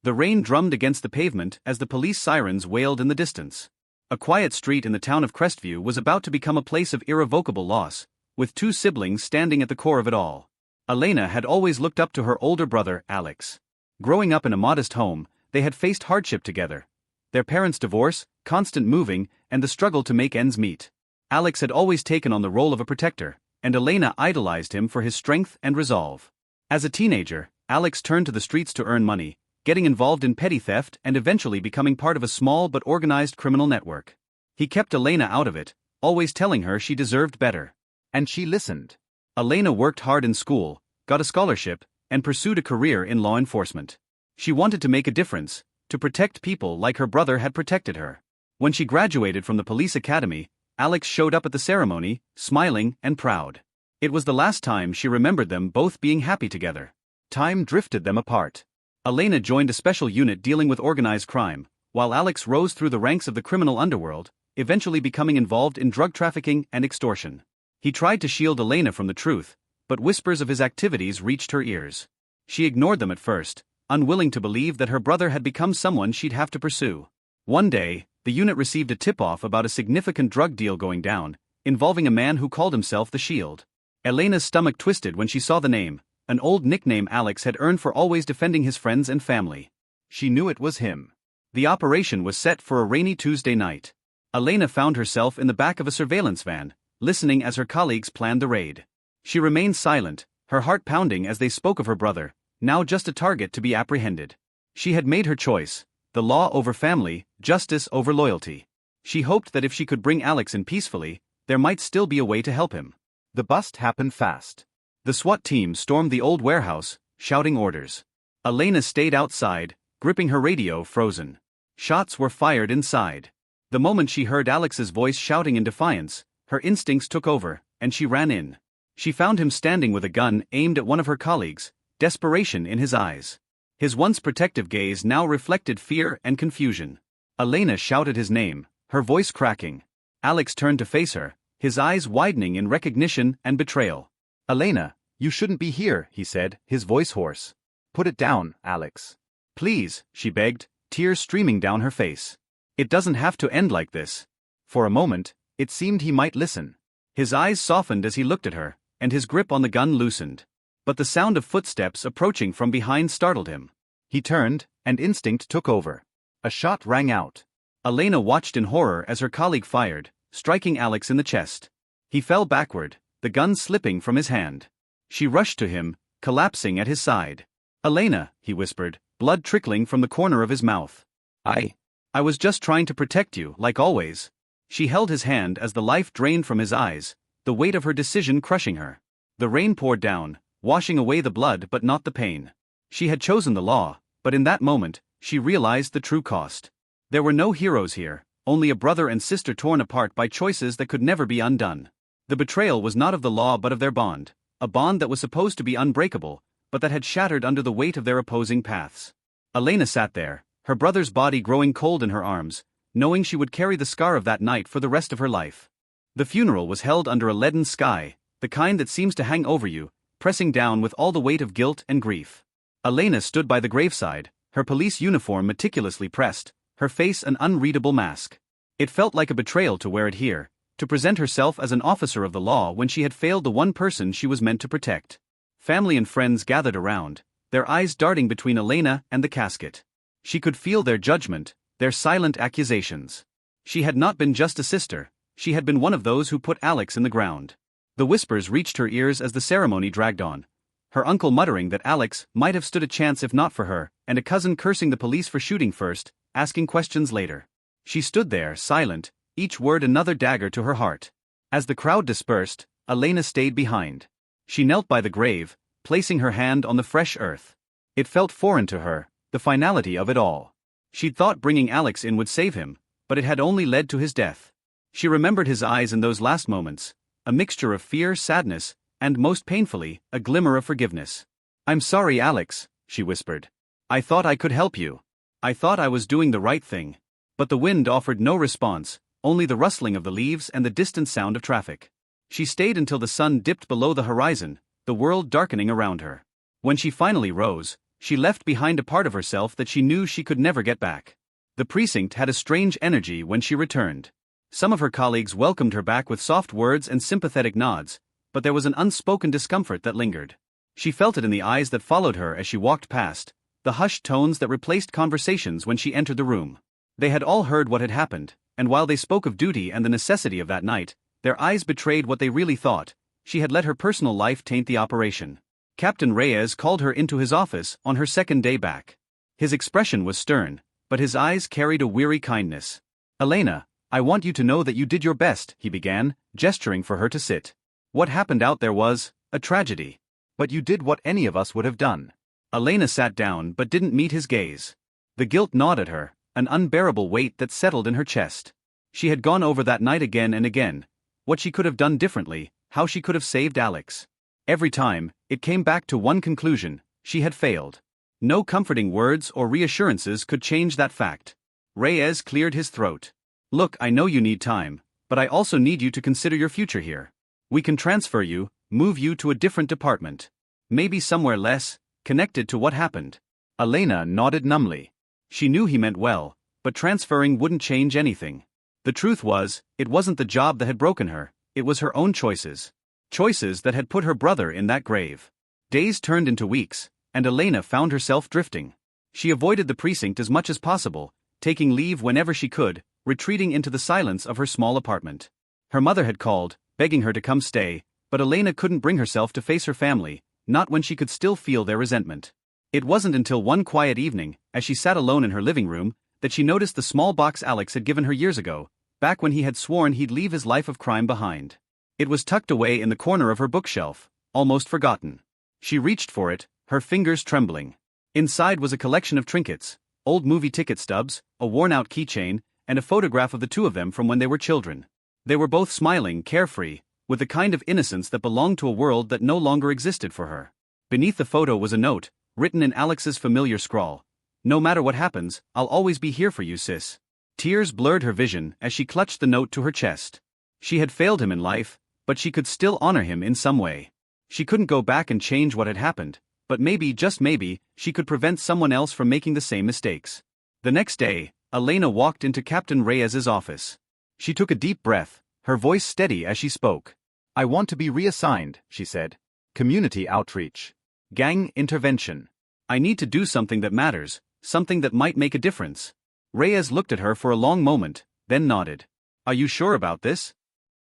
The rain drummed against the pavement as the police sirens wailed in the distance. A quiet street in the town of Crestview was about to become a place of irrevocable loss, with two siblings standing at the core of it all. Elena had always looked up to her older brother, Alex. Growing up in a modest home, they had faced hardship together. Their parents' divorce, constant moving, and the struggle to make ends meet. Alex had always taken on the role of a protector, and Elena idolized him for his strength and resolve. As a teenager, Alex turned to the streets to earn money, getting involved in petty theft and eventually becoming part of a small but organized criminal network. He kept Elena out of it, always telling her she deserved better. And she listened. Elena worked hard in school, got a scholarship, and pursued a career in law enforcement. She wanted to make a difference, to protect people like her brother had protected her. When she graduated from the police academy, Alex showed up at the ceremony, smiling and proud. It was the last time she remembered them both being happy together. Time drifted them apart. Elena joined a special unit dealing with organized crime, while Alex rose through the ranks of the criminal underworld, eventually becoming involved in drug trafficking and extortion. He tried to shield Elena from the truth, but whispers of his activities reached her ears. She ignored them at first, unwilling to believe that her brother had become someone she'd have to pursue. One day, the unit received a tip-off about a significant drug deal going down, involving a man who called himself the Shield. Elena's stomach twisted when she saw the name, an old nickname Alex had earned for always defending his friends and family. She knew it was him. The operation was set for a rainy Tuesday night. Elena found herself in the back of a surveillance van, listening as her colleagues planned the raid. She remained silent, her heart pounding as they spoke of her brother, now just a target to be apprehended. She had made her choice, the law over family, justice over loyalty. She hoped that if she could bring Alex in peacefully, there might still be a way to help him. The bust happened fast. The SWAT team stormed the old warehouse, shouting orders. Elena stayed outside, gripping her radio frozen. Shots were fired inside. The moment she heard Alex's voice shouting in defiance, her instincts took over, and she ran in. She found him standing with a gun aimed at one of her colleagues, desperation in his eyes. His once protective gaze now reflected fear and confusion. Elena shouted his name, her voice cracking. Alex turned to face her, his eyes widening in recognition and betrayal. "Elena, you shouldn't be here," he said, his voice hoarse. "Put it down, Alex. Please," she begged, tears streaming down her face. "It doesn't have to end like this." For a moment, it seemed he might listen. His eyes softened as he looked at her, and his grip on the gun loosened. But the sound of footsteps approaching from behind startled him. He turned, and instinct took over. A shot rang out. Elena watched in horror as her colleague fired, striking Alex in the chest. He fell backward, the gun slipping from his hand. She rushed to him, collapsing at his side. "Elena," he whispered, blood trickling from the corner of his mouth. I was just trying to protect you, like always." She held his hand as the life drained from his eyes, the weight of her decision crushing her. The rain poured down, washing away the blood but not the pain. She had chosen the law, but in that moment, she realized the true cost. There were no heroes here, only a brother and sister torn apart by choices that could never be undone. The betrayal was not of the law but of their bond, a bond that was supposed to be unbreakable, but that had shattered under the weight of their opposing paths. Elena sat there, her brother's body growing cold in her arms, knowing she would carry the scar of that night for the rest of her life. The funeral was held under a leaden sky, the kind that seems to hang over you, pressing down with all the weight of guilt and grief. Elena stood by the graveside, her police uniform meticulously pressed, her face an unreadable mask. It felt like a betrayal to wear it here, to present herself as an officer of the law when she had failed the one person she was meant to protect. Family and friends gathered around, their eyes darting between Elena and the casket. She could feel their judgment, their silent accusations. She had not been just a sister, she had been one of those who put Alex in the ground. The whispers reached her ears as the ceremony dragged on. Her uncle muttering that Alex might have stood a chance if not for her, and a cousin cursing the police for shooting first, asking questions later. She stood there, silent, each word another dagger to her heart. As the crowd dispersed, Elena stayed behind. She knelt by the grave, placing her hand on the fresh earth. It felt foreign to her, the finality of it all. She'd thought bringing Alex in would save him, but it had only led to his death. She remembered his eyes in those last moments, a mixture of fear, sadness, and most painfully, a glimmer of forgiveness. "I'm sorry, Alex," she whispered. "I thought I could help you. I thought I was doing the right thing." But the wind offered no response, only the rustling of the leaves and the distant sound of traffic. She stayed until the sun dipped below the horizon, the world darkening around her. When she finally rose, She left behind a part of herself that she knew she could never get back. The precinct had a strange energy when she returned. Some of her colleagues welcomed her back with soft words and sympathetic nods, but there was an unspoken discomfort that lingered. She felt it in the eyes that followed her as she walked past, the hushed tones that replaced conversations when she entered the room. They had all heard what had happened, and while they spoke of duty and the necessity of that night, their eyes betrayed what they really thought. She had let her personal life taint the operation. Captain Reyes called her into his office on her second day back. His expression was stern, but his eyes carried a weary kindness. "Elena, I want you to know that you did your best," he began, gesturing for her to sit. "What happened out there was a tragedy. But you did what any of us would have done." Elena sat down but didn't meet his gaze. The guilt gnawed at her, an unbearable weight that settled in her chest. She had gone over that night again and again, what she could have done differently, how she could have saved Alex. Every time, it came back to one conclusion: she had failed. No comforting words or reassurances could change that fact. Reyes cleared his throat. "Look, I know you need time, but I also need you to consider your future here. We can transfer you, move you to a different department. Maybe somewhere less connected to what happened." Elena nodded numbly. She knew he meant well, but transferring wouldn't change anything. The truth was, it wasn't the job that had broken her, it was her own choices. Choices that had put her brother in that grave. Days turned into weeks, and Elena found herself drifting. She avoided the precinct as much as possible, taking leave whenever she could, retreating into the silence of her small apartment. Her mother had called, begging her to come stay, but Elena couldn't bring herself to face her family, not when she could still feel their resentment. It wasn't until one quiet evening, as she sat alone in her living room, that she noticed the small box Alex had given her years ago, back when he had sworn he'd leave his life of crime behind. It was tucked away in the corner of her bookshelf, almost forgotten. She reached for it, her fingers trembling. Inside was a collection of trinkets, old movie ticket stubs, a worn-out keychain, and a photograph of the two of them from when they were children. They were both smiling, carefree, with the kind of innocence that belonged to a world that no longer existed for her. Beneath the photo was a note, written in Alex's familiar scrawl: "No matter what happens, I'll always be here for you, sis." Tears blurred her vision as she clutched the note to her chest. She had failed him in life, but she could still honor him in some way. She couldn't go back and change what had happened, but maybe, just maybe, she could prevent someone else from making the same mistakes. The next day, Elena walked into Captain Reyes's office. She took a deep breath, her voice steady as she spoke. "I want to be reassigned," she said. "Community outreach. Gang intervention. I need to do something that matters, something that might make a difference." Reyes looked at her for a long moment, then nodded. "Are you sure about this?"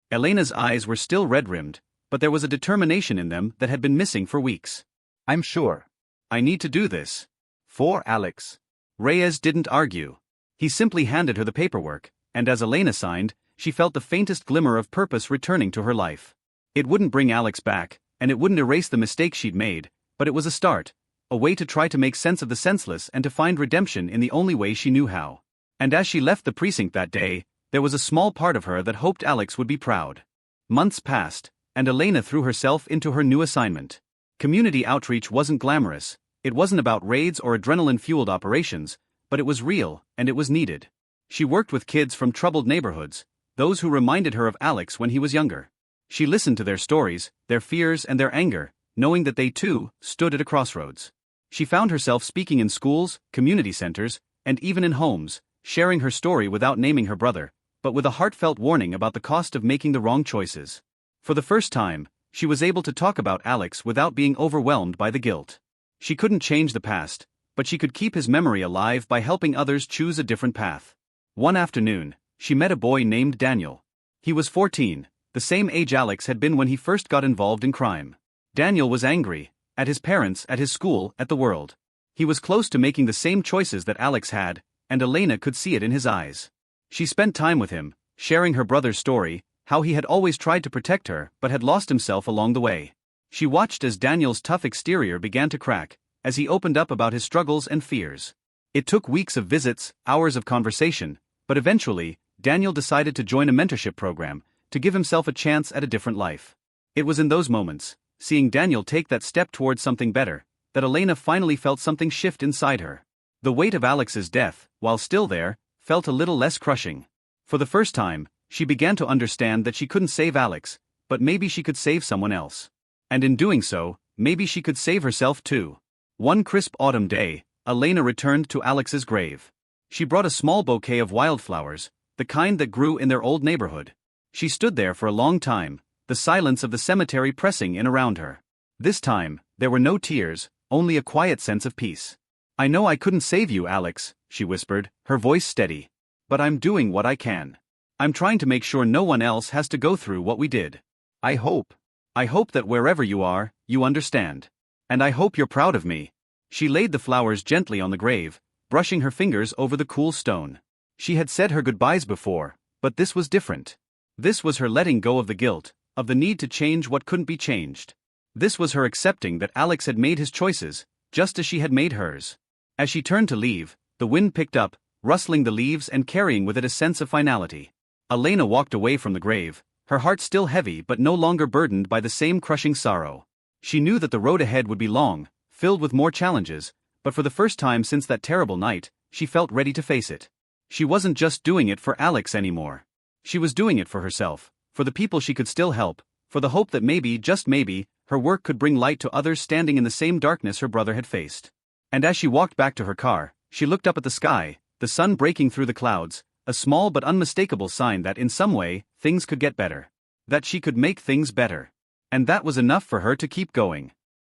Elena's eyes were still red-rimmed, but there was a determination in them that had been missing for weeks. "I'm sure. I need to do this. For Alex." Reyes didn't argue. He simply handed her the paperwork, and as Elena signed, she felt the faintest glimmer of purpose returning to her life. It wouldn't bring Alex back, and it wouldn't erase the mistakes she'd made, but it was a start, a way to try to make sense of the senseless and to find redemption in the only way she knew how. And as she left the precinct that day, there was a small part of her that hoped Alex would be proud. Months passed, and Elena threw herself into her new assignment. Community outreach wasn't glamorous, it wasn't about raids or adrenaline-fueled operations, but it was real, and it was needed. She worked with kids from troubled neighborhoods, those who reminded her of Alex when he was younger. She listened to their stories, their fears and their anger, knowing that they too stood at a crossroads. She found herself speaking in schools, community centers, and even in homes, sharing her story without naming her brother, but with a heartfelt warning about the cost of making the wrong choices. For the first time, she was able to talk about Alex without being overwhelmed by the guilt. She couldn't change the past, but she could keep his memory alive by helping others choose a different path. One afternoon, she met a boy named Daniel. He was 14, the same age Alex had been when he first got involved in crime. Daniel was angry, at his parents, at his school, at the world. He was close to making the same choices that Alex had, and Elena could see it in his eyes. She spent time with him, sharing her brother's story, how he had always tried to protect her but had lost himself along the way. She watched as Daniel's tough exterior began to crack, as he opened up about his struggles and fears. It took weeks of visits, hours of conversation, but eventually, Daniel decided to join a mentorship program, to give himself a chance at a different life. It was in those moments, seeing Daniel take that step towards something better, that Elena finally felt something shift inside her. The weight of Alex's death, while still there, felt a little less crushing. For the first time, she began to understand that she couldn't save Alex, but maybe she could save someone else. And in doing so, maybe she could save herself too. One crisp autumn day, Elena returned to Alex's grave. She brought a small bouquet of wildflowers, the kind that grew in their old neighborhood. She stood there for a long time, the silence of the cemetery pressing in around her. This time, there were no tears, only a quiet sense of peace. "I know I couldn't save you, Alex," she whispered, her voice steady. "But I'm doing what I can. I'm trying to make sure no one else has to go through what we did. I hope that wherever you are, you understand. And I hope you're proud of me." She laid the flowers gently on the grave, brushing her fingers over the cool stone. She had said her goodbyes before, but this was different. This was her letting go of the guilt, of the need to change what couldn't be changed. This was her accepting that Alex had made his choices, just as she had made hers. As she turned to leave, the wind picked up, rustling the leaves and carrying with it a sense of finality. Elena walked away from the grave, her heart still heavy but no longer burdened by the same crushing sorrow. She knew that the road ahead would be long, filled with more challenges, but for the first time since that terrible night, she felt ready to face it. She wasn't just doing it for Alex anymore. She was doing it for herself, for the people she could still help, for the hope that maybe, just maybe, her work could bring light to others standing in the same darkness her brother had faced. And as she walked back to her car, she looked up at the sky, the sun breaking through the clouds, a small but unmistakable sign that in some way, things could get better. That she could make things better. And that was enough for her to keep going.